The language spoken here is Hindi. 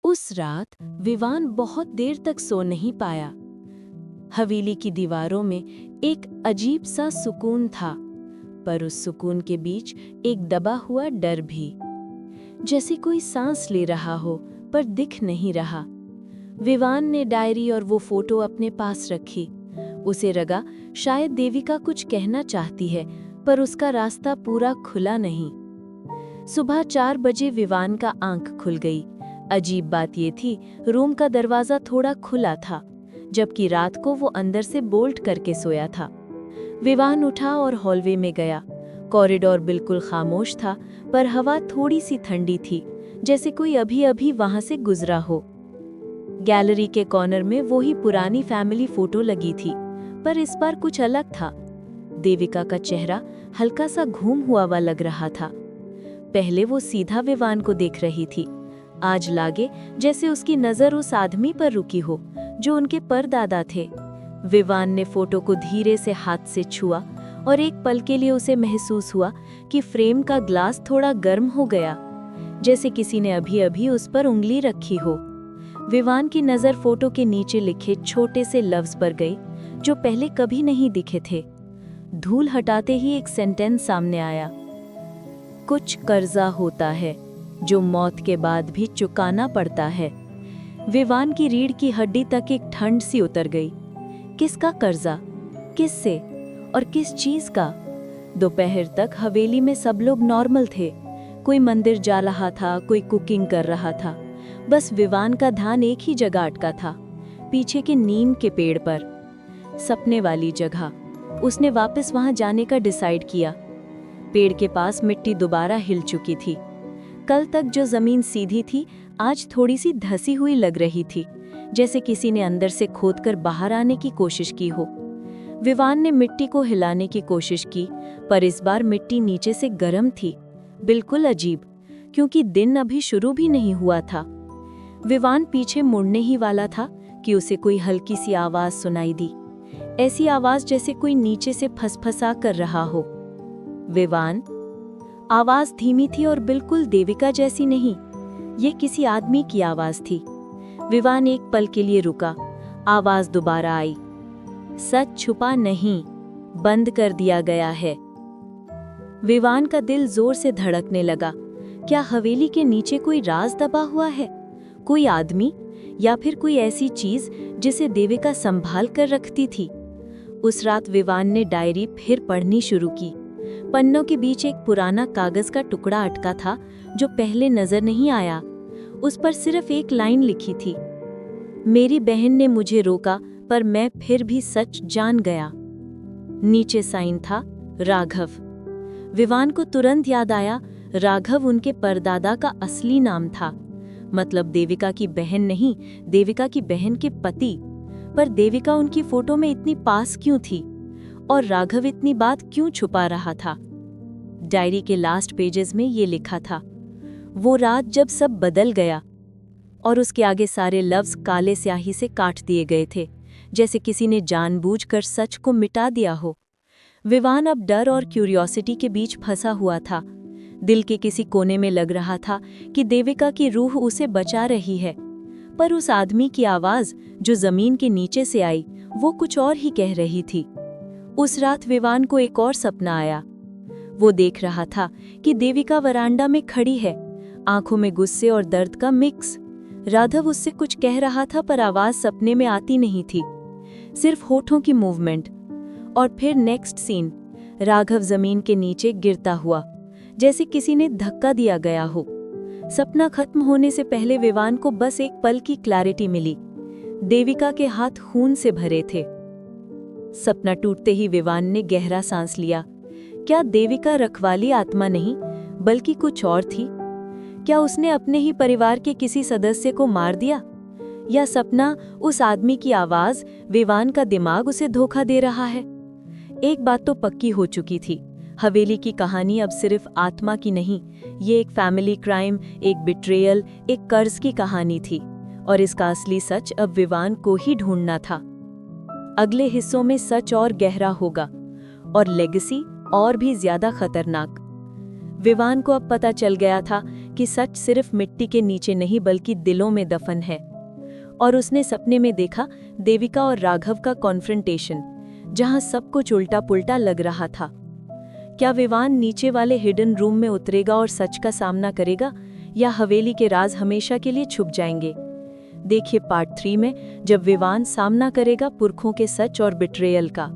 उस रात विवान बहुत देर तक सो नहीं पाया। हवेली की दीवारों में एक अजीब सा सुकून था, पर उस सुकून के बीच एक दबा हुआ डर भी, जैसे कोई सांस ले रहा हो पर दिख नहीं रहा। विवान ने डायरी और वो फोटो अपने पास रखी। उसे लगा शायद देविका कुछ कहना चाहती है, पर उसका रास्ता पूरा खुला नहीं। सुबह 4 बजे विवान का आंख खुल गई। अजीब बात ये थी, रूम का दरवाजा थोड़ा खुला था, जबकि रात को वो अंदर से बोल्ट करके सोया था। विवान उठा और हॉलवे में गया। कॉरिडोर बिल्कुल खामोश था, पर हवा थोड़ी सी ठंडी थी, जैसे कोई अभी अभी वहां से गुजरा हो। गैलरी के कॉर्नर में वही पुरानी फैमिली फोटो लगी थी, पर इस बार कुछ अलग था। देविका का चेहरा हल्का सा घूम हुआ लग रहा था। पहले वो सीधा विवान को देख रही थी, आज लागे जैसे उसकी नजर उस आदमी पर रुकी हो जो उनके परदादा थे। विवान ने फोटो को धीरे से हाथ से छुआ और एक पल के लिए उसे महसूस हुआ कि फ्रेम का ग्लास थोड़ा गर्म हो गया, जैसे किसी ने अभी अभी उस पर उंगली रखी हो। विवान की नजर फोटो के नीचे लिखे छोटे से लफ्ज पर गई, जो पहले कभी नहीं दिखे थे। धूल हटाते ही एक सेंटेंस सामने आया, कुछ कर्जा होता है जो मौत के बाद भी चुकाना पड़ता है। विवान की रीढ़ की हड्डी तक एक ठंड सी उतर गई। किसका कर्जा, किससे और किस चीज का? दोपहर तक हवेली में सब लोग नॉर्मल थे। कोई मंदिर जा रहा था, कोई कुकिंग कर रहा था। बस विवान का ध्यान एक ही जगह अटका था, पीछे के नीम के पेड़ पर। सपने वाली जगह। उसने वापस वहां जाने का डिसाइड किया। पेड़ के पास मिट्टी दोबारा हिल चुकी थी। कल तक जो जमीन सीधी थी, आज थोड़ी सी धसी हुई लग रही थी, जैसे किसी ने अंदर से खोदकर बाहर आने की कोशिश की हो। विवान ने मिट्टी को हिलाने की कोशिश की, पर इस बार मिट्टी नीचे से गर्म थी। बिल्कुल अजीब, क्योंकि दिन अभी शुरू भी नहीं हुआ था। विवान पीछे मुड़ने ही वाला था कि उसे कोई हल्की सी आवाज सुनाई दी। ऐसी आवाज जैसे कोई नीचे से फसफसा कर रहा हो। विवान। आवाज धीमी थी और बिल्कुल देविका जैसी नहीं। ये किसी आदमी की आवाज थी। विवान एक पल के लिए रुका। आवाज दोबारा आई, सच छुपा नहीं, बंद कर दिया गया है। विवान का दिल जोर से धड़कने लगा। क्या हवेली के नीचे कोई राज दबा हुआ है? कोई आदमी, या फिर कोई ऐसी चीज जिसे देविका संभाल कर रखती थी? उस रात विवान ने डायरी फिर पढ़नी शुरू की। पन्नों के बीच एक पुराना कागज का टुकड़ा अटका था, जो पहले नजर नहीं आया। उस पर सिर्फ एक लाइन लिखी थी, मेरी बहन ने मुझे रोका, पर मैं फिर भी सच जान गया। नीचे साइन था, राघव। विवान को तुरंत याद आया, राघव उनके परदादा का असली नाम था। मतलब देविका की बहन नहीं, देविका की बहन के पति। पर देविका उनकी फोटो में इतनी पास क्यों थी? और राघव इतनी बात क्यों छुपा रहा था? डायरी के लास्ट पेजेस में ये लिखा था, वो रात जब सब बदल गया। और उसके आगे सारे लफ्ज काले स्याही से काट दिए गए थे, जैसे किसी ने जानबूझकर सच को मिटा दिया हो। विवान अब डर और क्यूरियोसिटी के बीच फंसा हुआ था। दिल के किसी कोने में लग रहा था कि देविका की रूह उसे बचा रही है, पर उस आदमी की आवाज जो जमीन के नीचे से आई, वो कुछ और ही कह रही थी। उस रात विवान को एक और सपना आया। वो देख रहा था कि देविका वरांडा में खड़ी है, आंखों में गुस्से और दर्द का मिक्स। राघव उससे कुछ कह रहा था, पर आवाज सपने में आती नहीं थी, सिर्फ होठों की मूवमेंट। और फिर नेक्स्ट सीन, राघव जमीन के नीचे गिरता हुआ, जैसे किसी ने धक्का दिया गया हो। सपना खत्म होने से पहले विवान को बस एक पल की क्लैरिटी मिली। देविका के हाथ खून से भरे थे। सपना टूटते ही विवान ने गहरा सांस लिया। क्या देविका रखवाली आत्मा नहीं, बल्कि कुछ और थी? क्या उसने अपने ही परिवार के किसी सदस्य को मार दिया? या सपना, उस आदमी की आवाज, विवान का दिमाग उसे धोखा दे रहा है? एक बात तो पक्की हो चुकी थी, हवेली की कहानी अब सिर्फ आत्मा की नहीं, ये एक फैमिली क्राइम, एक बिट्रेयल, एक कर्ज की कहानी थी। और इसका असली सच अब विवान को ही ढूंढना था। अगले हिस्सों में सच और गहरा होगा, और लेगेसी और भी ज्यादा खतरनाक। विवान को अब पता चल गया था कि सच सिर्फ मिट्टी के नीचे नहीं बल्कि दिलों में दफन है। और उसने सपने में देखा देविका और राघव का कॉन्फ्रंटेशन, जहां सब कुछ उल्टा पुल्टा लग रहा था। क्या विवान नीचे वाले हिडन रूम में उतरेगा और सच का सामना करेगा, या हवेली के राज हमेशा के लिए छुप जाएंगे? देखिए पार्ट 3 में, जब विवान सामना करेगा पुरखों के सच और बिट्रेयल का।